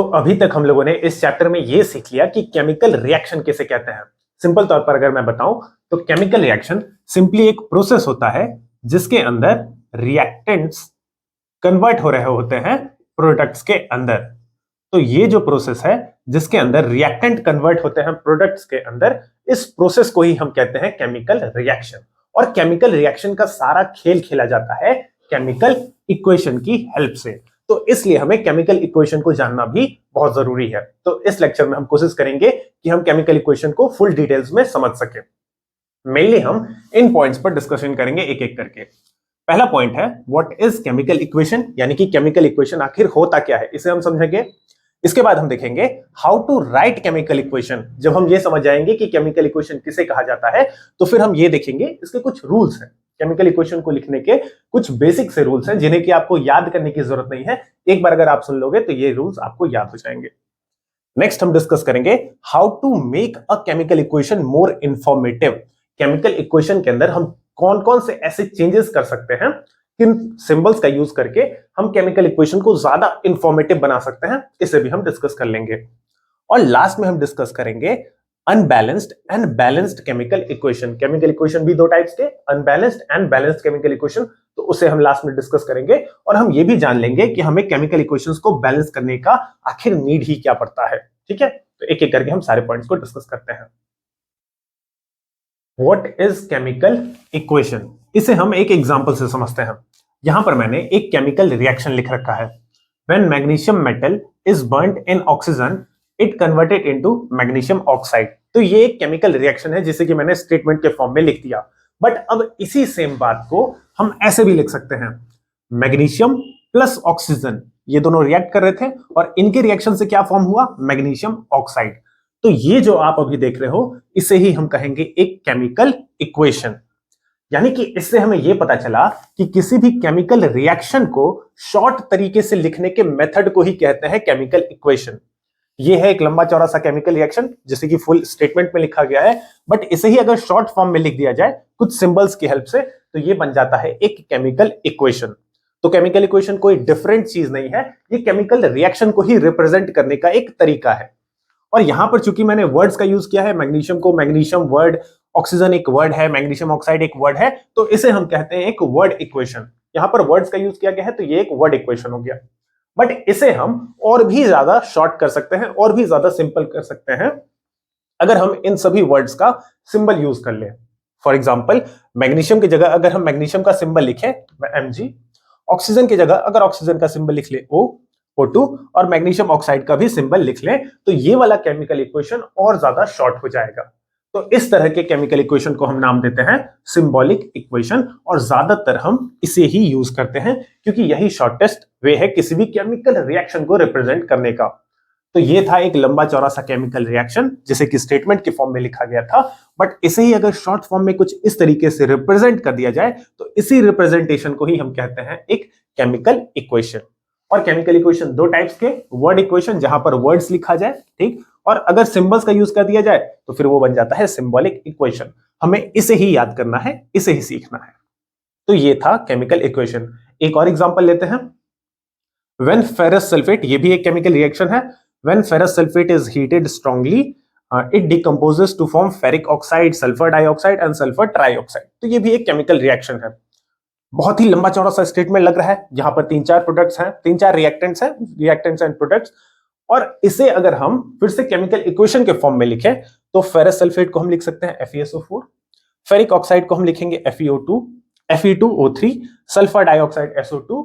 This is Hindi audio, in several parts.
तो अभी तक हम लोगों ने इस चैप्टर में ये सीख लिया कि केमिकल रिएक्शन किसे कहते हैं। सिंपल तौर पर अगर मैं बताऊं तो केमिकल रिएक्शन सिंपली एक प्रोसेस होता है जिसके अंदर रिएक्टेंट्स कन्वर्ट हो रहे होते हैं प्रोडक्ट्स के अंदर। तो ये जो प्रोसेस है जिसके अंदर रिएक्टेंट कन्वर्ट होते हैं प्रोडक्ट्स के अंदर, इस प्रोसेस को ही हम कहते हैं केमिकल रिएक्शन। और केमिकल रिएक्शन का सारा खेल खेला जाता है केमिकल इक्वेशन की हेल्प से। तो इसलिए हमें केमिकल इक्वेशन को जानना भी बहुत जरूरी है। तो इस लेक्चर में हम कोशिश करेंगे कि हम केमिकल इक्वेशन को फुल डिटेल्स में समझ सकें। मेनली हम इन पॉइंट्स पर डिस्कशन करेंगे एक एक करके। पहला पॉइंट है व्हाट इज केमिकल इक्वेशन, यानी कि केमिकल इक्वेशन आखिर होता क्या है, इसे हम समझेंगे। इसके बाद हम देखेंगे how to write chemical equation. जब हम ये समझ जाएंगे कि केमिकल इक्वेशन किसे कहा जाता है तो फिर हम ये देखेंगे इसके कुछ रूल्स हैं। केमिकल इक्वेशन को लिखने के कुछ बेसिक से रूल्स हैं जिन्हें कि आपको याद करने की जरूरत नहीं है, एक बार अगर आप सुन लोगे तो ये रूल्स आपको याद हो जाएंगे। नेक्स्ट हम डिस्कस करेंगे how to make a chemical equation more informative. Chemical equation के अंदर हम कौन कौन से ऐसे चेंजेस कर सकते हैं, किन सिंबल्स का यूज करके हम केमिकल इक्वेशन को ज्यादा इंफॉर्मेटिव बना सकते हैं, इसे भी हम डिस्कस कर लेंगे। और लास्ट में हम डिस्कस करेंगे unbalanced and balanced chemical equation. Chemical equation भी दो टाइप्स के, unbalanced and balanced chemical equation, तो उसे हम लास्ट में डिस्कस करेंगे। और हम ये भी जान लेंगे कि हमें केमिकल इक्वेशंस को बैलेंस करने का आखिर नीड ही क्या पड़ता है। ठीक है, तो एक एक करके हम सारे पॉइंट्स को डिस्कस करते हैं। व्हाट इज केमिकल इक्वेशन, इसे हम एक एग्जांपल से समझते हैं। यहां पर मैंने एक केमिकल रिएक्शन लिख रखा है। When magnesium metal is burned in oxygen it converted into magnesium oxide. तो ये एक केमिकल रिएक्शन है जिसे कि मैंने स्टेटमेंट के फॉर्म में लिख दिया। बट अब इसी सेम बात को हम ऐसे भी लिख सकते हैं, मैग्नीशियम प्लस ऑक्सीजन, ये दोनों रिएक्ट कर रहे थे और इनके रिएक्शन से क्या फॉर्म हुआ, मैग्नीशियम ऑक्साइड। तो ये जो आप अभी देख रहे हो इसे ही हम कहेंगे एक केमिकल इक्वेशन। यानी कि इससे हमें यह पता चला कि किसी भी केमिकल रिएक्शन को शॉर्ट तरीके से लिखने के मेथड को ही कहते हैं केमिकल इक्वेशन। यह है एक लंबा चौड़ा सा केमिकल रिएक्शन जिसे कि फुल स्टेटमेंट में लिखा गया है, बट इसे ही अगर शॉर्ट फॉर्म में लिख दिया जाए कुछ सिंबल्स की हेल्प से तो यह बन जाता है एक केमिकल इक्वेशन। तो केमिकल इक्वेशन कोई डिफरेंट चीज नहीं है, ये केमिकल रिएक्शन को ही रिप्रेजेंट करने का एक तरीका है। और यहां पर चूंकि मैंने वर्ड्स का यूज किया है, मैग्नीशियम को मैग्नीशियम वर्ड, ऑक्सीजन एक वर्ड है, मैग्नीशियम ऑक्साइड एक वर्ड है, तो इसे हम कहते हैं एक वर्ड इक्वेशन। यहां पर वर्ड्स का यूज किया गया है तो ये एक वर्ड इक्वेशन हो गया। बट इसे हम और भी ज्यादा शॉर्ट कर सकते हैं और भी ज्यादा सिंपल कर सकते हैं अगर हम इन सभी वर्ड्स का सिंबल यूज कर ले। फॉर एग्जाम्पल, मैग्नीशियम की जगह अगर हम मैग्नीशियम का सिंबल लिखें Mg, ऑक्सीजन की जगह अगर ऑक्सीजन का सिंबल लिख ले O2 और मैग्नीशियम ऑक्साइड का भी सिंबल लिख लें तो ये वाला केमिकल इक्वेशन और ज्यादा शॉर्ट हो जाएगा। तो इस तरह के केमिकल इक्वेशन को हम नाम देते हैं सिंबॉलिक इक्वेशन, और ज्यादातर हम इसे ही यूज करते हैं क्योंकि यही शॉर्टेस्ट वे है किसी भी केमिकल रिएक्शन को रिप्रेजेंट करने का। तो ये था एक लंबा चौड़ा सा केमिकल रिएक्शन जिसे कि स्टेटमेंट के फॉर्म में लिखा गया था, बट इसे ही अगर शॉर्ट फॉर्म में कुछ इस तरीके से रिप्रेजेंट कर दिया जाए तो इसी रिप्रेजेंटेशन को ही हम कहते हैं एक केमिकल इक्वेशन। और केमिकल इक्वेशन दो टाइप्स के, वर्ड इक्वेशन जहां पर वर्ड्स लिखा जाए, ठीक, और अगर सिंबल्स का यूज कर दिया जाए तो फिर वो बन जाता है सिंबॉलिक इक्वेशन। हमें इसे ही याद करना है, इसे ही सीखना है। तो ये था केमिकल इक्वेशन। एक और एग्जांपल लेते हैं। व्हेन फेरस सल्फेट, ये भी एक केमिकल रिएक्शन है। When ferrous sulphate is heated strongly it decomposes to form ferric oxide, sulphur dioxide and sulphur trioxide. तो ये भी एक केमिकल रिएक्शन है। बहुत ही लंबा चौड़ा सा स्टेटमेंट लग रहा है जहां पर तीन चार प्रोडक्ट्स हैं, तीन चार रिएक्टेंट्स हैं, रिएक्टेंट्स एंड प्रोडक्ट्स। और इसे अगर हम फिर से केमिकल इक्वेशन के फॉर्म में लिखें तो फेरस सल्फेट को हम लिख सकते हैं FeSO4, फेरिक ऑक्साइड को हम लिखेंगे FeO2, Fe2O3, sulphur dioxide SO2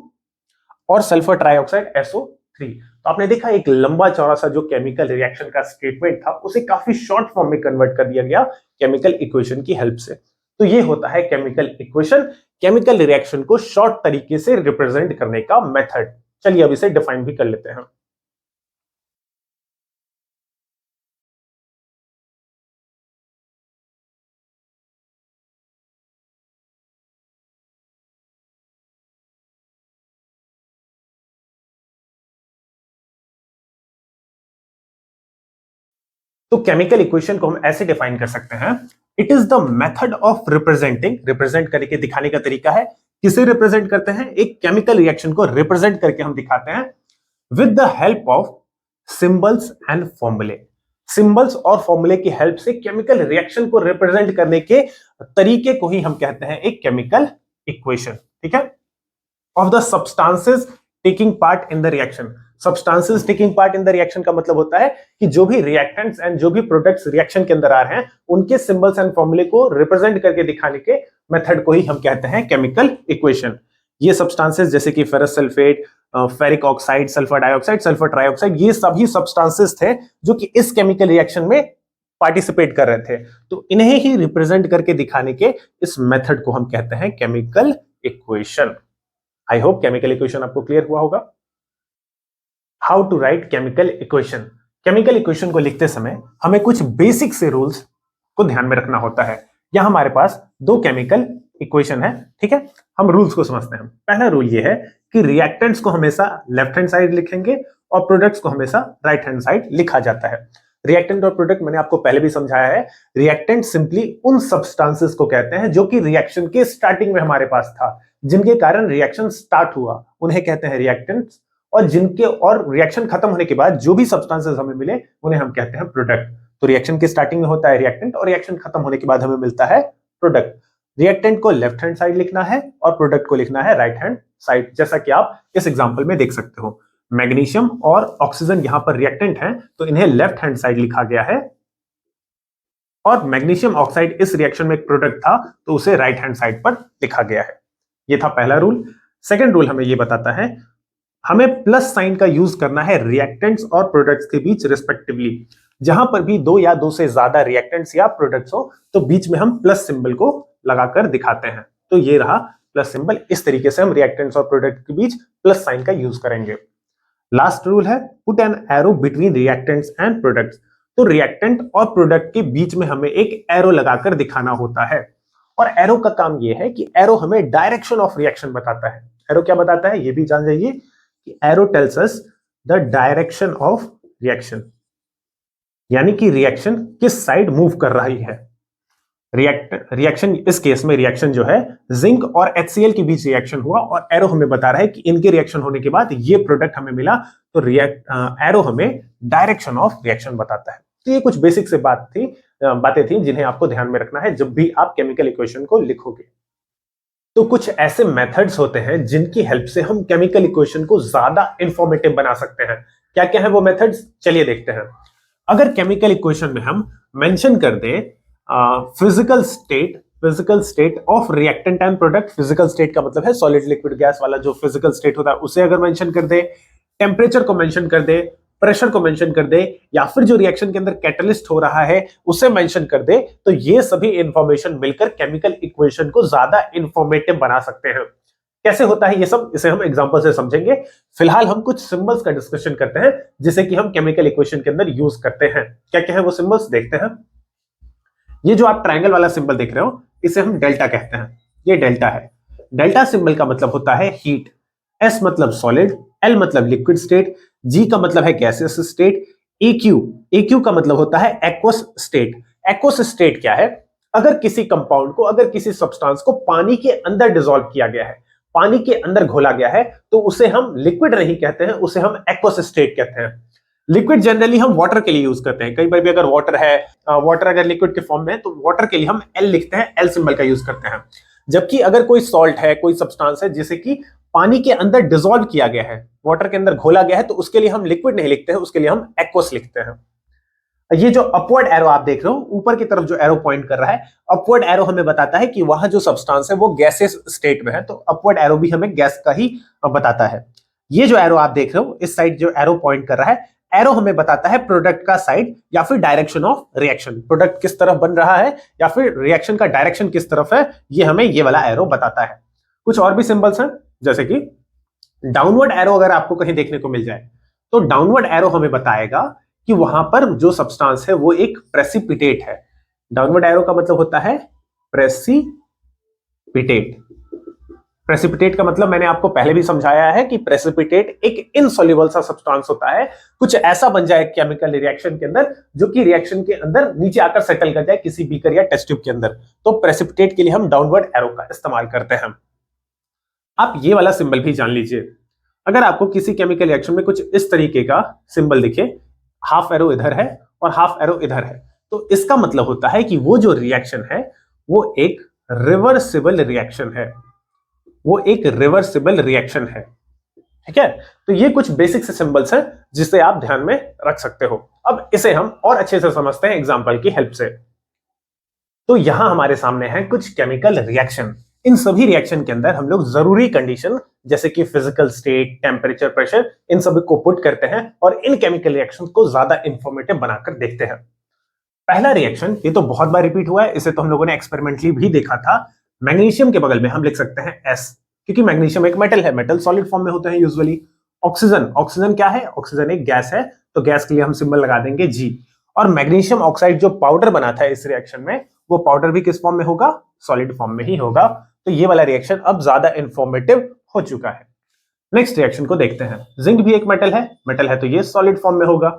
और सल्फर ट्राइऑक्साइड SO3। तो आपने देखा एक लंबा चौड़ा सा जो केमिकल रिएक्शन का स्टेटमेंट था उसे काफी शॉर्ट फॉर्म में कन्वर्ट कर दिया गया केमिकल इक्वेशन की हेल्प से। तो ये होता है केमिकल इक्वेशन, केमिकल रिएक्शन को शॉर्ट तरीके से रिप्रेजेंट करने का मेथड। चलिए अब इसे डिफाइन भी कर लेते हैं। तो केमिकल इक्वेशन को हम ऐसे डिफाइन कर सकते हैं, it is the method of representing, represent करके दिखाने का तरीका है। किसे रिप्रेजेंट करते हैं, एक केमिकल रिएक्शन को रिप्रेजेंट करके हम दिखाते हैं with the help of symbols and फॉर्मूले। सिंबल्स और फॉर्मूले की हेल्प से केमिकल रिएक्शन को रिप्रेजेंट करने के तरीके को ही हम कहते हैं एक केमिकल इक्वेशन। ठीक है, of the substances taking part in the reaction. Substances taking part in the reaction का मतलब होता है कि जो भी रिएक्टेंट्स एंड जो भी प्रोडक्ट्स रिएक्शन के अंदर आ रहे हैं उनके सिंबल्स एंड फॉर्मूले को रिप्रेजेंट करके दिखाने के मेथड को ही हम कहते हैं केमिकल इक्वेशन। ये सब्सटेंसेस जैसे कि ferrous sulphate, ferric oxide, sulphur dioxide, sulphur trioxide, ये सभी सब्सटेंसेस थे जो कि इस केमिकल रिएक्शन में पार्टिसिपेट कर रहे थे। तो इन्हें ही रिप्रेजेंट करके दिखाने के इस मेथड को हम कहते हैं chemical equation. I hope chemical equation आपको क्लियर हुआ होगा। How to write chemical equation. Chemical equation को लिखते समय हमें कुछ बेसिक से रूल्स को ध्यान में रखना होता है। यहां हमारे पास दो केमिकल इक्वेशन है। ठीक है, हम रूल्स को समझते हैं। पहला रूल ये है कि रिएक्टेंट्स को हमेशा लेफ्ट हैंड साइड लिखेंगे और प्रोडक्ट्स को हमेशा राइट हैंड साइड लिखा जाता है। रिएक्टेंट और प्रोडक्ट मैंने आपको पहले भी समझाया है। रिएक्टेंट सिंपली उन सब्सटेंसेस को कहते हैं जो कि रिएक्शन के स्टार्टिंग में हमारे पास था, जिनके कारण रिएक्शन स्टार्ट हुआ, उन्हें कहते हैं रिएक्टेंट्स। और जिनके और रिएक्शन खत्म होने के बाद जो भी सब्सटेंसेस हमें मिले उन्हें हम कहते हैं प्रोडक्ट। तो रिएक्शन के स्टार्टिंग में होता है रिएक्टेंट और रिएक्शन खत्म होने के बाद हमें मिलता है प्रोडक्ट। रिएक्टेंट को लेफ्ट हैंड साइड लिखना है और प्रोडक्ट को लिखना है राइट हैंड साइड, जैसा कि आप इस एग्जांपल में देख सकते हो। मैग्नीशियम और ऑक्सीजन यहां पर रिएक्टेंट हैं, तो इन्हें लेफ्ट हैंड साइड लिखा गया है, और मैग्नीशियम ऑक्साइड इस रिएक्शन में एक प्रोडक्ट था तो उसे राइट हैंड साइड पर लिखा गया है। यह था पहला रूल। सेकंड रूल हमें यह बताता है हमें प्लस साइन का यूज करना है रिएक्टेंट्स और प्रोडक्ट्स के बीच रिस्पेक्टिवली। जहां पर भी दो या दो से ज्यादा रिएक्टेंट्स या प्रोडक्ट्स हो तो बीच में हम प्लस सिंबल को लगाकर दिखाते हैं। तो ये रहा प्लस सिंबल। इस तरीके से हम रिएक्टेंट्स और प्रोडक्ट के बीच प्लस साइन का यूज करेंगे। लास्ट रूल है put an arrow between reactants and products. तो रिएक्टेंट और प्रोडक्ट के बीच में हमें एक एरो लगाकर दिखाना होता है। और एरो का काम यह है कि एरो हमें डायरेक्शन ऑफ रिएक्शन बताता है। एरो क्या बताता है ये भी जान जाइए कि arrow tells us the direction of reaction, यानी कि रिएक्शन किस साइड मूव कर रही है। रिएक्शन इस केस में रिएक्शन जो है जिंक और HCl के बीच रिएक्शन हुआ और एरो हमें बता रहा है कि इनके रिएक्शन होने के बाद ये प्रोडक्ट हमें मिला। तो एरो हमें डायरेक्शन ऑफ रिएक्शन बताता है। तो ये कुछ बेसिक से बातें थी जिन्हें आपको ध्यान में रखना है जब भी आप केमिकल इक्वेशन को लिखोगे। तो कुछ ऐसे मेथड्स होते हैं जिनकी हेल्प से हम केमिकल इक्वेशन को ज्यादा इंफॉर्मेटिव बना सकते हैं। क्या क्या है वो मेथड्स, चलिए देखते हैं। अगर केमिकल इक्वेशन में हम मेंशन कर दें physical state of reactant and product. Physical state का मतलब है सॉलिड लिक्विड गैस वाला जो फिजिकल स्टेट होता है उसे अगर मेंशन कर दे, टेम्परेचर को मेंशन कर दे, प्रेशर को मेंशन कर दे, या फिर जो रिएक्शन के अंदर कैटलिस्ट हो रहा है उसे मेंशन कर दे, तो ये सभी इंफॉर्मेशन मिलकर केमिकल इक्वेशन को ज्यादा इंफॉर्मेटिव बना सकते हैं। कैसे होता है ये सब, इसे हम एग्जांपल से समझेंगे। फिलहाल हम कुछ सिंबल्स का डिस्कशन करते हैं जिसे कि हम केमिकल इक्वेशन के अंदर यूज करते हैं। क्या क्या है वो सिंबल्स देखते हैं। ये जो आप ट्रायंगल वाला सिंबल देख रहे हो इसे हम डेल्टा कहते हैं। ये डेल्टा है। डेल्टा सिंबल का मतलब होता है हीट। एस मतलब सॉलिड, एल मतलब लिक्विड स्टेट, जी का मतलब है गैसियस स्टेट, एक्यू का मतलब होता है एक्वस स्टेट। एक्वस स्टेट क्या है, अगर किसी कंपाउंड को, अगर किसी सब्सटेंस को पानी के अंदर डिसॉल्व किया गया है, पानी के अंदर घोला गया है, तो उसे हम लिक्विड नहीं कहते हैं, उसे हम एक्वस स्टेट कहते हैं। लिक्विड जनरली हम वाटर के लिए यूज करते हैं। कई बार भी अगर वाटर है, वाटर अगर लिक्विड के फॉर्म में है तो वाटर के लिए हम एल लिखते हैं, एल सिंबल का यूज करते हैं। जबकि अगर कोई सॉल्ट है, कोई सब्सटेंस है जिसे कि पानी के अंदर डिसॉल्व किया गया है, वाटर के अंदर घोला गया है, तो उसके लिए हम लिक्विड नहीं लिखते हैं, उसके लिए हम एक्वस लिखते हैं। ये जो अपवर्ड एरो आप देख रहे हो, ऊपर की तरफ जो एरो पॉइंट कर रहा है, अपवर्ड एरो हमें बताता है कि वहां जो सब्सटेंस है वो गैसेस स्टेट में है। तो अपवर्ड एरो भी हमें गैस का ही बताता है। ये जो एरो आप देख रहे हो, इस साइड जो एरो पॉइंट कर रहा है, एरो हमें बताता है प्रोडक्ट का साइड या फिर डायरेक्शन ऑफ रिएक्शन। प्रोडक्ट किस तरफ बन रहा है या फिर रिएक्शन का डायरेक्शन किस तरफ है, ये हमें ये वाला एरो बताता है। कुछ और भी सिंबल्स हैं, जैसे कि डाउनवर्ड एरो अगर आपको कहीं देखने को मिल जाए तो डाउनवर्ड एरो हमें बताएगा कि वहां पर जो सब्सटेंस है वो एक प्रेसिपिटेट है। डाउनवर्ड एरो का मतलब होता है प्रेसिपिटेट। प्रेसिपिटेट का मतलब मैंने आपको पहले भी समझाया है कि प्रेसिपिटेट एक इनसॉल्युबल सा सब्सटेंस होता है, कुछ ऐसा बन जाए केमिकल रिएक्शन के अंदर जो कि रिएक्शन के अंदर नीचे आकर सेटल कर जाए किसी बीकर या टेस्ट ट्यूब के अंदर। तो प्रेसिपिटेट के लिए हम डाउनवर्ड एरो का इस्तेमाल करते हैं। आप ये वाला सिंबल भी जान लीजिए। अगर आपको किसी केमिकल रिएक्शन में कुछ इस तरीके का सिंबल दिखे, हाफ एरो इधर है और हाफ एरो इधर है, तो इसका मतलब होता है कि वो जो रिएक्शन है वो एक रिवर्सिबल रिएक्शन है, वो एक रिवर्सिबल रिएक्शन है। ठीक है, तो ये कुछ बेसिक से सिंबल्स हैं जिसे आप ध्यान में रख सकते हो। अब इसे हम और अच्छे से समझते हैं एग्जांपल की हेल्प से। तो यहां हमारे सामने है कुछ केमिकल रिएक्शन। इन सभी रिएक्शन के अंदर हम लोग जरूरी कंडीशन जैसे कि फिजिकल स्टेट, टेम्परेचर, प्रेशर, इन सभी को पुट करते हैं और इन केमिकल रिएक्शन को ज्यादा इंफॉर्मेटिव बनाकर देखते हैं। पहला रिएक्शन, ये तो बहुत बार रिपीट हुआ है, इसे तो हम लोगों ने एक्सपेरिमेंटली भी देखा था। मैग्नीशियम के बगल में हम लिख सकते हैं S, क्योंकि मैग्नीशियम एक मेटल है, मेटल सॉलिड फॉर्म में होते हैं यूजुअली। ऑक्सीजन, ऑक्सीजन क्या है? ऑक्सीजन एक गैस है, तो गैस के लिए हम सिंबल लगा देंगे G। और मैग्नीशियम ऑक्साइड जो पाउडर बना था इस रिएक्शन में, वो पाउडर भी किस फॉर्म में होगा? सॉलिड फॉर्म में ही होगा। तो ये वाला रिएक्शन अब ज्यादा इंफॉर्मेटिव हो चुका है। नेक्स्ट रिएक्शन को देखते हैं। जिंक भी एक मेटल है तो ये सॉलिड फॉर्म में होगा।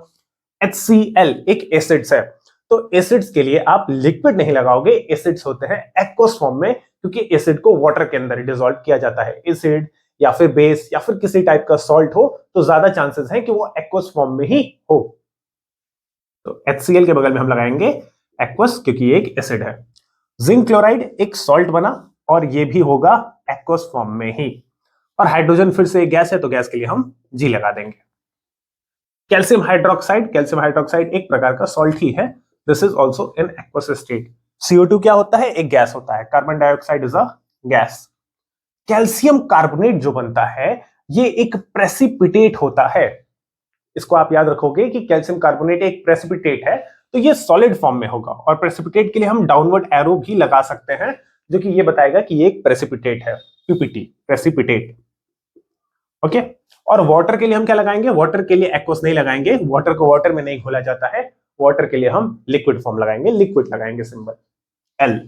HCl एक एसिड्स है, तो एसिड्स के लिए आप लिक्विड नहीं लगाओगे, एसिड्स होते हैं एक्वस फॉर्म में, क्योंकि एसिड को वाटर के अंदर डिसॉल्व किया जाता है। एसिड या फिर बेस या फिर किसी टाइप का सॉल्ट हो तो ज्यादा चांसेस हैं कि वो एक्वस फॉर्म में ही हो। तो HCl के बगल में हम लगाएंगे एक्वस, क्योंकि ये एक एसिड है। जिंक क्लोराइड एक सॉल्ट बना और ये भी होगा एक्वस फॉर्म में ही। और हाइड्रोजन फिर से एक गैस है, तो गैस के लिए हम G लगा देंगे। कैल्शियम हाइड्रोक्साइड एक प्रकार का सॉल्ट ही है। This is also in aqueous state. CO2 क्या होता है? एक गैस होता है। Carbon dioxide is a gas. Calcium carbonate जो बनता है ये एक प्रेसिपिटेट होता है। इसको आप याद रखोगे कि कैल्शियम कार्बोनेट एक प्रेसिपिटेट है, तो ये सॉलिड फॉर्म में होगा। और प्रेसिपिटेट के लिए हम डाउनवर्ड एरो भी लगा सकते हैं, जो कि ये बताएगा कि ये एक प्रेसिपिटेट है। PPT, precipitate. ओके। और वाटर के लिए हम क्या लगाएंगे? वाटर के लिए एक्वस नहीं लगाएंगे, वाटर को वाटर में नहीं घोला जाता है। वाटर के लिए हम लिक्विड फॉर्म लगाएंगे, लिक्विड लगाएंगे सिंबल L।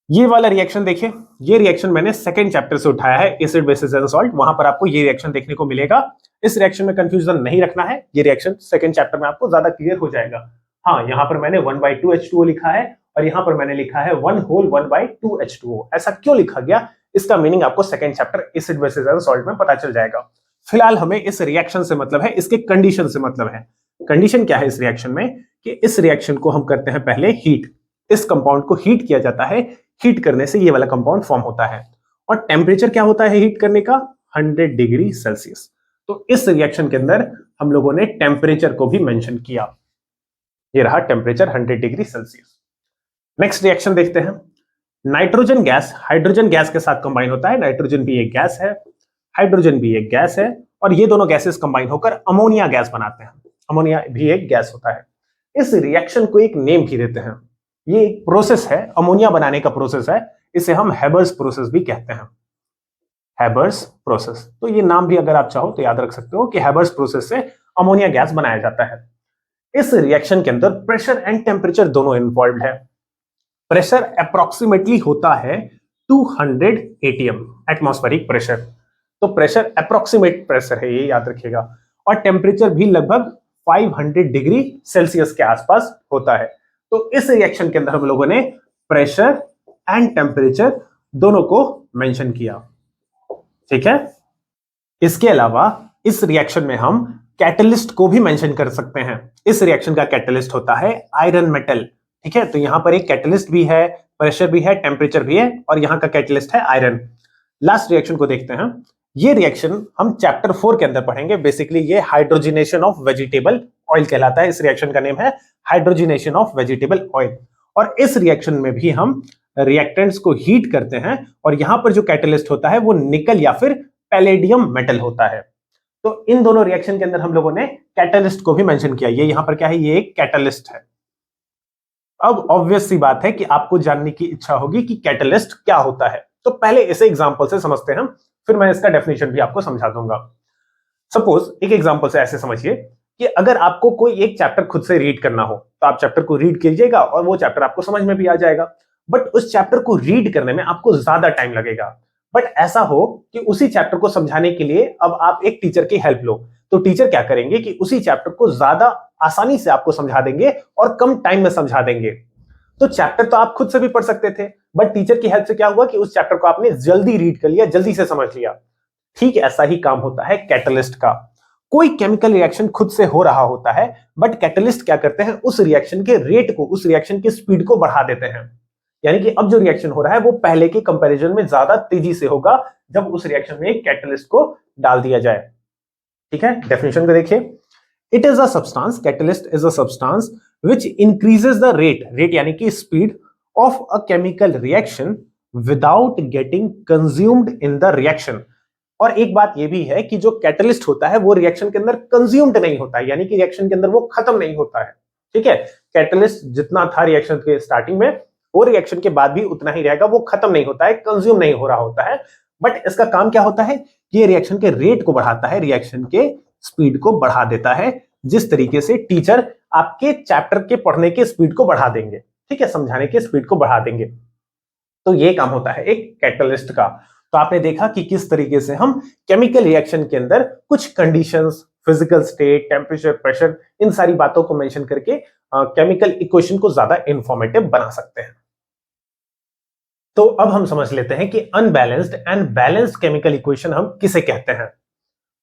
ये वाला रिएक्शन देखिए, ये रिएक्शन मैंने सेकंड चैप्टर से उठाया है, एसिड बेसिस एंड सॉल्ट। वहां पर आपको ये रिएक्शन देखने को मिलेगा। इस रिएक्शन में कंफ्यूजन नहीं रखना है, ये रिएक्शन सेकंड चैप्टर में आपको ज्यादा क्लियर हो जाएगा। हाँ, यहाँ पर मैंने 1/2 H2O लिखा है और यहाँ पर मैंने लिखा है 1/2 H2O। ऐसा क्यों लिखा गया, इसका मीनिंग आपको second chapter acid basis and salt में पता चल जाएगा। फिलहाल हमें इस रिएक्शन से मतलब है, इसके कंडीशन से मतलब है। कंडीशन क्या है इस रिएक्शन में कि इस रिएक्शन को हम करते हैं पहले हीट। इस कंपाउंड को हीट किया जाता है, हीट करने से ये वाला कंपाउंड फॉर्म होता है। और टेम्परेचर क्या होता है हीट करने का? 100 डिग्री सेल्सियस। तो इस रिएक्शन के अंदर हम लोगों ने टेम्परेचर को भी मेंशन किया। ये रहा temperature 100 degree Celsius. Next reaction देखते हैं। नाइट्रोजन गैस हाइड्रोजन गैस के साथ कंबाइन होता है। नाइट्रोजन भी एक गैस है, हाइड्रोजन भी एक गैस है, और ये दोनों गैसेस कंबाइन होकर अमोनिया गैस बनाते हैं। अमोनिया भी एक गैस होता है। इस रिएक्शन को एक नेम भी देते हैं। ये एक प्रोसेस है, अमोनिया बनाने का प्रोसेस है, इसे हम हेबर्स प्रोसेस भी कहते हैं। हेबर्स प्रोसेस, तो ये नाम भी अगर आप चाहो तो याद रख सकते हो कि हेबर्स प्रोसेस से अमोनिया गैस बनाया जाता है। इस रिएक्शन के अंदर प्रेशर एंड टेम्परेचर दोनों इन्वॉल्व है। प्रेशर अप्रोक्सीमेटली होता है 200 ATM, एटमॉस्फेरिक प्रेशर। तो प्रेशर अप्रोक्सीमेट प्रेशर है, ये याद रखिएगा। और टेम्परेचर भी लगभग 500 डिग्री सेल्सियस के आसपास होता है। तो इस रिएक्शन के अंदर हम लोगों ने प्रेशर एंड टेम्परेचर दोनों को मेंशन किया। ठीक है। इसके अलावा इस रिएक्शन में हम कैटलिस्ट को भी मेंशन कर सकते हैं। इस रिएक्शन का कैटलिस्ट होता है आयरन मेटल। ठीक है, तो यहां पर एक कैटलिस्ट भी है, प्रेशर भी है, टेम्परेचर भी है, और यहां का कैटलिस्ट है आयरन। लास्ट रिएक्शन को देखते हैं। ये रिएक्शन हम चैप्टर 4 के अंदर पढ़ेंगे। बेसिकली ये हाइड्रोजिनेशन ऑफ वेजिटेबल ऑयल कहलाता है। इस रिएक्शन का नेम है हाइड्रोजिनेशन ऑफ वेजिटेबल ऑयल। और इस रिएक्शन में भी हम रिएक्टेंट्स को हीट करते हैं, और यहां पर जो कैटलिस्ट होता है वो निकल या फिर पैलेडियम मेटल होता है। तो इन दोनों रिएक्शन के अंदर हम लोगों ने कैटलिस्ट को भी मेंशन किया। ये यहां पर क्या है? ये एक कैटलिस्ट है। अब ऑब्वियस सी बात है कि आपको जानने की इच्छा होगी कि कैटलिस्ट क्या होता है। तो पहले इसे एग्जांपल से समझते हैं, फिर मैं इसका डेफिनेशन भी आपको समझा दूंगा। सपोज एक एग्जांपल से ऐसे समझिए कि अगर आपको कोई एक चैप्टर खुद से रीड करना हो तो आप चैप्टर को रीड कीजिएगा और वो चैप्टर आपको समझ में भी आ जाएगा। बट उस चैप्टर को रीड करने में आपको ज्यादा टाइम लगेगा। बट ऐसा हो कि उसी चैप्टर को समझाने के लिए अब आप एक टीचर की हेल्प लो, तो टीचर क्या करेंगे कि उसी चैप्टर को ज्यादा आसानी से आपको समझा देंगे और कम टाइम में समझा देंगे। तो चैप्टर तो आप खुद से भी पढ़ सकते थे, बट टीचर की हेल्प से क्या हुआ कि उस चैप्टर को आपने जल्दी रीड कर लिया, जल्दी से समझ लिया। ठीक ऐसा ही काम होता है कैटलिस्ट का। कोई केमिकल रिएक्शन खुद से हो रहा होता है, बट कैटलिस्ट क्या करते हैं, उस रिएक्शन के रेट को, उस रिएक्शन की स्पीड को बढ़ा देते हैं। यानी कि अब जो रिएक्शन हो रहा है वो पहले के कंपैरिजन में ज्यादा तेजी से होगा जब उस रिएक्शन में कैटलिस्ट को डाल दिया जाए। ठीक है, डेफिनेशन को देखिए। It is a substance, catalyst is a substance which increases the rate यानी कि speed of a chemical reaction without getting consumed in the reaction. और एक बात यह भी है कि जो कैटलिस्ट होता है वो रिएक्शन के अंदर कंज्यूम्ड नहीं होता है, यानी कि रिएक्शन के अंदर वो खत्म नहीं होता है। ठीक है, कैटलिस्ट जितना था रिएक्शन के स्टार्टिंग में, वो रिएक्शन के बाद भी उतना ही रहेगा, वो खत्म नहीं होता है, कंज्यूम नहीं हो रहा होता है। बट इसका काम क्या होता है, ये रिएक्शन के रेट को बढ़ाता है, रिएक्शन के स्पीड को बढ़ा देता है, जिस तरीके से टीचर आपके चैप्टर के पढ़ने के स्पीड को बढ़ा देंगे। ठीक है, समझाने के स्पीड को बढ़ा देंगे। तो ये काम होता है एक कैटलिस्ट का। तो आपने देखा कि किस तरीके से हम केमिकल रिएक्शन के अंदर कुछ conditions, physical state, temperature, pressure, इन सारी बातों को मेंशन करके केमिकल इक्वेशन को ज्यादा इंफॉर्मेटिव बना सकते हैं। तो अब हम समझ लेते हैं कि unbalanced and balanced chemical equation हम किसे कहते हैं।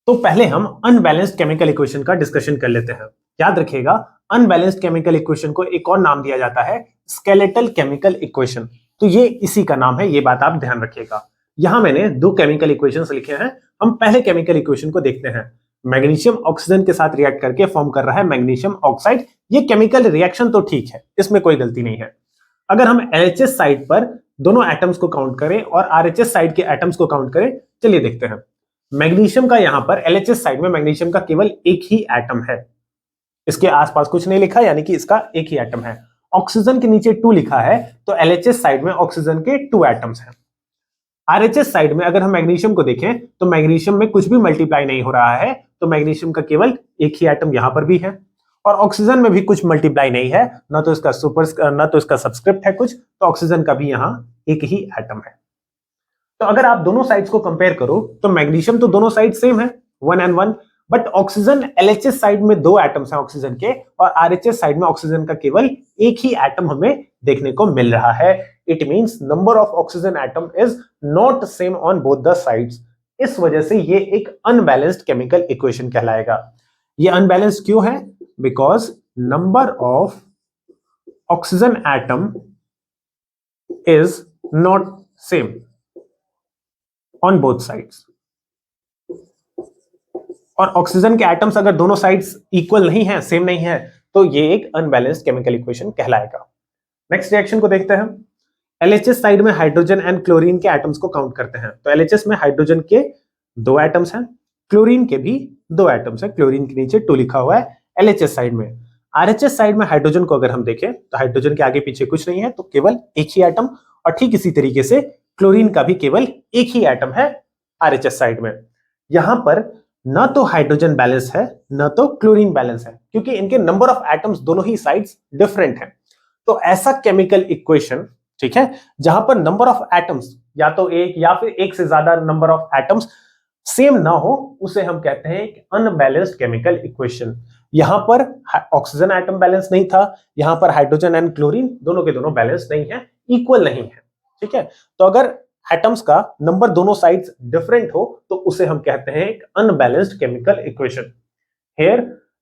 तो पहले हम अनबैलेंस्ड केमिकल इक्वेशन का डिस्कशन कर लेते हैं। याद रखिएगा, अनबैलेंस्ड केमिकल इक्वेशन को एक और नाम दिया जाता है स्केलेटल केमिकल इक्वेशन। तो ये इसी का नाम है, ये बात आप ध्यान रखिएगा। यहां मैंने दो केमिकल इक्वेशंस लिखे हैं। हम पहले केमिकल इक्वेशन को देखते हैं। मैग्नीशियम ऑक्सीजन के साथ रिएक्ट करके फॉर्म कर रहा है मैग्नीशियम ऑक्साइड। ये केमिकल रिएक्शन तो ठीक है, इसमें कोई गलती नहीं है। अगर हम LHS साइड पर दोनों एटम्स को काउंट करें और RHS साइड के एटम्स को काउंट करें, चलिए देखते हैं। मैग्नीशियम का यहां पर LHS साइड में मैग्नीशियम का केवल एक ही एटम है, इसके आसपास कुछ नहीं लिखा, यानी कि इसका एक ही एटम है। ऑक्सीजन के नीचे 2 लिखा है, तो LHS साइड में ऑक्सीजन के 2 एटम्स हैं। RHS साइड में अगर हम मैग्नीशियम को देखें तो मैग्नीशियम में कुछ भी मल्टीप्लाई नहीं हो रहा है, तो मैग्नीशियम का केवल एक ही एटम यहां पर भी है। और ऑक्सीजन में भी कुछ मल्टीप्लाई नहीं है, ना तो इसका ना तो इसका सब्सक्रिप्ट है कुछ, तो ऑक्सीजन का भी यहां एक ही एटम है। तो अगर आप दोनों साइड्स को कंपेयर करो तो मैग्नीशियम तो दोनों साइड सेम है, 1 and 1, but oxygen LHS side में 2 एटम्स हैं ऑक्सीजन के, और RHS साइड में ऑक्सीजन का केवल एक ही एटम हमें देखने को मिल रहा है। It means number of oxygen atom is not same on both the sides. इस वजह से ये एक अनबैलेंस्ड केमिकल इक्वेशन कहलाएगा। ये अनबैलेंस्ड क्यों है? Because number of oxygen atom is not same on both sides. और ऑक्सीजन के एटम्स अगर दोनों साइड्स इक्वल नहीं है, सेम नहीं है, तो ये एक अनबैलेंस्ड केमिकल इक्वेशन कहलाएगा। नेक्स्ट रिएक्शन को देखते हैं। LHS साइड में हाइड्रोजन एंड क्लोरीन के एटम्स को काउंट करते हैं। तो LHS में हाइड्रोजन के 2 एटम्स हैं, क्लोरीन के भी 2 एटम्स हैं, क्लोरीन के नीचे 2 लिखा हुआ है LHS साइड में। RHS साइड में हाइड्रोजन को अगर हम देखें तो हाइड्रोजन के आगे पीछे कुछ नहीं है, तो केवल एक ही एटम, और ठीक इसी तरीके से क्लोरीन का भी केवल एक ही एटम है RHS साइड में। यहां पर ना तो हाइड्रोजन बैलेंस है ना तो क्लोरीन बैलेंस है, क्योंकि इनके नंबर ऑफ एटम्स दोनों ही साइड्स डिफरेंट हैं। तो ऐसा केमिकल इक्वेशन, ठीक है, जहां पर नंबर ऑफ एटम्स या तो एक या फिर एक से ज्यादा नंबर ऑफ एटम्स सेम ना हो, उसे हम कहते हैं एक अनबैलेंस्ड केमिकल इक्वेशन। यहां पर ऑक्सीजन एटम बैलेंस नहीं था, यहां पर हाइड्रोजन एंड क्लोरीन दोनों के दोनों बैलेंस नहीं है, इक्वल नहीं है। ठीक है, तो अगर एटम्स का नंबर दोनों साइड्स डिफरेंट हो तो उसे हम कहते हैं एक unbalanced chemical equation. Here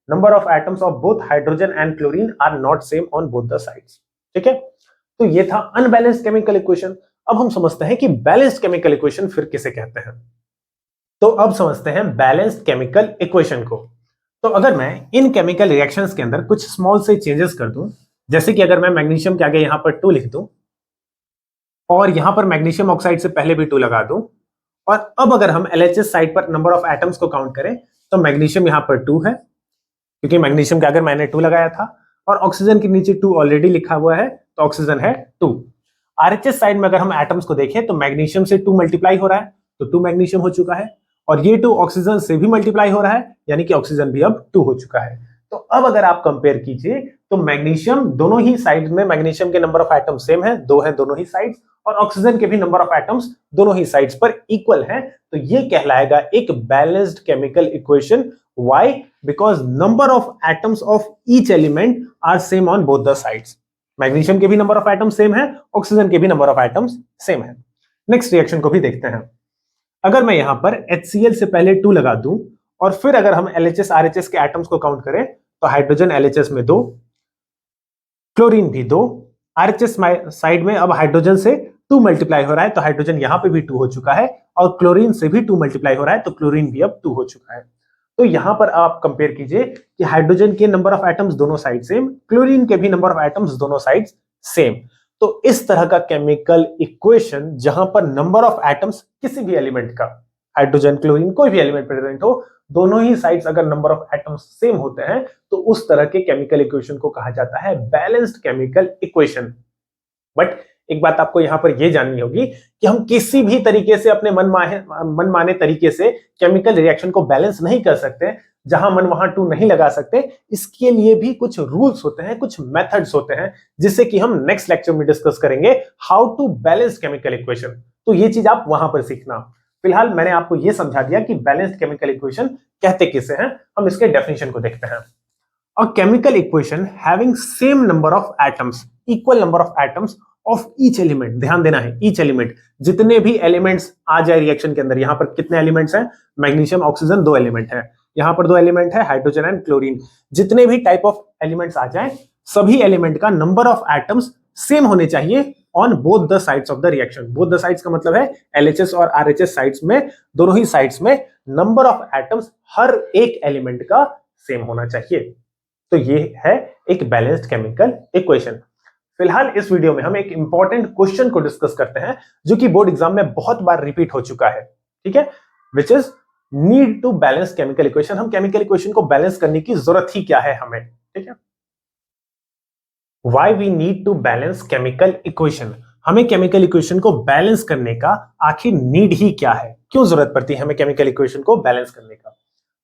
number of atoms of both hydrogen and chlorine are not same on both the sides. ठीक है, तो ये था अनबैलेंस्ड केमिकल इक्वेशन। अब हम समझते हैं कि बैलेंस्ड केमिकल इक्वेशन फिर किसे कहते हैं। तो अब समझते हैं बैलेंस्ड केमिकल इक्वेशन को। तो अगर मैं इन केमिकल रिएक्शंस के अंदर कुछ स्मॉल से चेंजेस कर दूं, जैसे कि अगर मैं मैग्नीशियम के आगे यहां पर 2 लिख दूं और यहां पर मैग्नीशियम ऑक्साइड से पहले भी 2 लगा दूं, और अब अगर हम LHS साइड पर नंबर ऑफ एटम्स को काउंट करें तो मैग्नीशियम यहां पर 2 है, क्योंकि मैग्नीशियम के अगर मैंने 2 लगाया था, और ऑक्सीजन के नीचे 2 ऑलरेडी लिखा हुआ है, तो ऑक्सीजन है 2। RHS साइड में अगर हम एटम्स को देखें तो मैग्नीशियम से 2 मल्टीप्लाई हो रहा है, तो 2 मैग्नीशियम हो चुका है, और ये 2 ऑक्सीजन से भी मल्टीप्लाई हो रहा है, यानी कि ऑक्सीजन भी अब 2 हो चुका है। तो अब अगर आप कंपेयर कीजिए तो मैग्नीशियम दोनों ही साइड में, मैग्नीशियम के नंबर ऑफ एटम सेम है, 2 है दोनों ही साइड्स, और ऑक्सीजन के भी नंबर ऑफ एटम्स दोनों ही साइड्स पर इक्वल हैं, तो ये कहलाएगा एक balanced chemical equation. Why? Because number of atoms of each element are same on both the sides. Magnesium के भी नंबर ऑफ एटम्स सेम है, ऑक्सीजन के भी नंबर ऑफ एटम्स सेम है। नेक्स्ट रिएक्शन को भी देखते हैं। अगर मैं यहां पर HCl से पहले 2 लगा दूं और फिर अगर हम LHS RHS के एटम्स को काउंट करें तो हाइड्रोजन LHS में 2, क्लोरीन भी 2, RHS साइड में अब हाइड्रोजन से 2 मल्टीप्लाई हो रहा है तो हाइड्रोजन यहां पे भी 2 हो चुका है और क्लोरीन से भी 2 मल्टीप्लाई हो रहा है तो क्लोरीन भी अब 2 हो चुका है। तो यहां पर आप कंपेयर कीजिए कि हाइड्रोजन के नंबर ऑफ एटम्स दोनों साइड सेम, क्लोरीन के भी नंबर ऑफ एटम्स दोनों साइड सेम। तो इस तरह का केमिकल इक्वेशन जहां पर नंबर ऑफ एटम्स किसी भी एलिमेंट का, हाइड्रोजन क्लोरीन कोई भी एलिमेंट प्रेजेंट हो, दोनों ही साइड्स अगर नंबर ऑफ एटम्स सेम होते हैं तो उस तरह के केमिकल इक्वेशन को कहा जाता है बैलेंस्ड केमिकल इक्वेशन। बट एक बात आपको यहां पर यह जाननी होगी कि हम किसी भी तरीके से अपने मनमाने तरीके से केमिकल रिएक्शन को बैलेंस नहीं कर सकते, जहां मन वहां टू नहीं लगा सकते। इसके लिए भी कुछ रूल्स होते हैं, कुछ मेथड्स होते हैं, जिससे कि हम नेक्स्ट लेक्चर में डिस्कस करेंगे how to balance chemical equation. तो ये चीज आप वहां पर सीखना। फिलहाल मैंने आपको यह समझा दिया कि बैलेंस्ड केमिकल इक्वेशन कहते किसे हैं। हम इसके डेफिनेशन को देखते हैं। अ chemical equation having same number of atoms, equal number of atoms of each element, ध्यान देना है ईच एलिमेंट, जितने भी एलिमेंट्स आ जाए रिएक्शन के अंदर। यहां पर कितने एलिमेंट्स हैं? मैग्नीशियम ऑक्सीजन 2 एलिमेंट है, यहां पर 2 एलिमेंट है, हाइड्रोजन एंड क्लोरीन। जितने भी टाइप ऑफ एलिमेंट्स आ जाए, सभी एलिमेंट का नंबर ऑफ एटम्स सेम होने चाहिए on both the sides of the reaction. Both the sides का मतलब है LHS और RHS साइड्स में, दोनों ही साइड्स में नंबर ऑफ एटम्स हर एक एलिमेंट का सेम होना चाहिए। तो ये है एक बैलेंस्ड केमिकल इक्वेशन। फिलहाल इस वीडियो में हम एक इंपॉर्टेंट क्वेश्चन को डिस्कस करते हैं जो कि बोर्ड एग्जाम में बहुत बार रिपीट हो चुका है, ठीक है, which is need to balance chemical equation. हम केमिकल इक्वेशन को बैलेंस करने की जरूरत ही क्या है हमें, ठीक है। Why we need to balance chemical equation, हमें केमिकल इक्वेशन को बैलेंस करने का आखिर नीड ही क्या है, क्यों जरूरत पड़ती है हमें केमिकल इक्वेशन को बैलेंस करने का।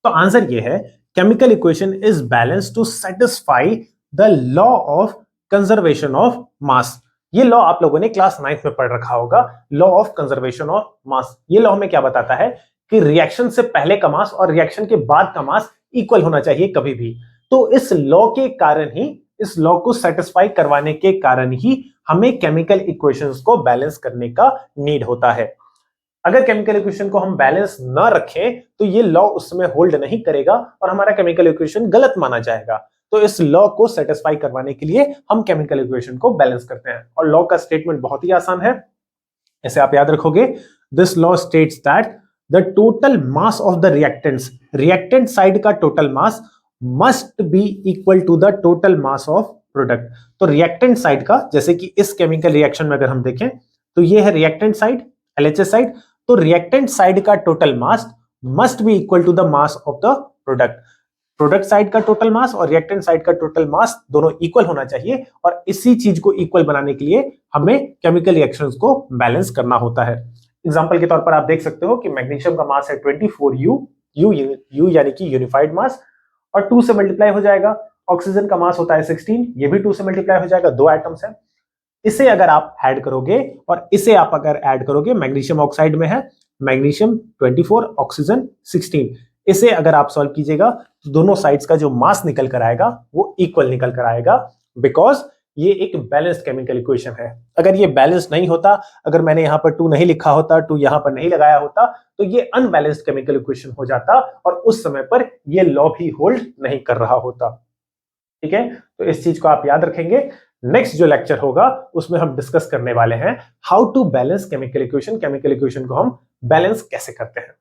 तो आंसर ये है, chemical equation is balance to satisfy the law of conservation of mass. ये लॉ आप लोगों ने क्लास 9th में पढ़ रखा होगा, law of conservation of mass. ये लॉ हमें क्या बताता है कि रिएक्शन से पहले का मास और रिएक्शन के बाद का मास इक्वल होना चाहिए कभी भी। तो इस लॉ के कारण ही, इस लॉ को सेटिस्फाई करवाने के कारण ही हमें केमिकल इक्वेशंस को बैलेंस करने का नीड होता है। अगर केमिकल इक्वेशन को हम बैलेंस ना रखें तो ये लॉ उस समय होल्ड नहीं करेगा और हमारा केमिकल इक्वेशन गलत माना जाएगा। तो इस लॉ को सेटिस्फाई करवाने के लिए हम केमिकल इक्वेशन को बैलेंस करते हैं। और लॉ का स्टेटमेंट बहुत ही आसान है, इसे आप याद रखोगे। This law states that the total mass of the reactants, reactant side का total mass must be equal to the total mass of product. तो रिएक्टेंट साइड का, जैसे कि इस केमिकल रिएक्शन में अगर हम देखें तो ये है रिएक्टेंट साइड, LHS साइड, तो रिएक्टेंट साइड का total mass must be equal to the mass of the product. Product side का टोटल मास और रिएक्टेंट साइड का टोटल मास दोनों इक्वल होना चाहिए, और इसी चीज को इक्वल बनाने के लिए हमें केमिकल रिएक्शंस को बैलेंस करना होता है। एग्जांपल के तौर पर आप देख सकते हो कि मैग्नीशियम का मास है 24U, U यानी कि यूनिफाइड मास, और 2 से मल्टीप्लाई हो जाएगा। ऑक्सीजन का मास होता है 16, ये भी 2 से मल्टीप्लाई हो जाएगा, 2 एटम्स हैं। इसे अगर आप ऐड करोगे और इसे आप अगर ऐड करोगे, मैग्नीशियम ऑक्साइड में है मैग्नीशियम 24, ऑक्सीजन 16, इसे अगर आप सॉल्व कीजिएगा तो दोनों साइड्स का जो मास निकल कर आएगा वो इक्वल निकल कर आएगा, बिकॉज ये एक बैलेंस्ड केमिकल इक्वेशन है। अगर ये बैलेंस नहीं होता, अगर मैंने यहां पर 2 नहीं लिखा होता, 2 यहां पर नहीं लगाया होता, तो ये अनबैलेंस्ड केमिकल इक्वेशन हो जाता और उस समय पर ये लॉ भी होल्ड नहीं कर रहा होता, ठीक है। तो इस चीज को आप याद रखेंगे। नेक्स्ट जो लेक्चर होगा उसमें हम डिस्कस करने वाले हैं how to balance chemical equation, chemical equation को हम बैलेंस कैसे करते हैं।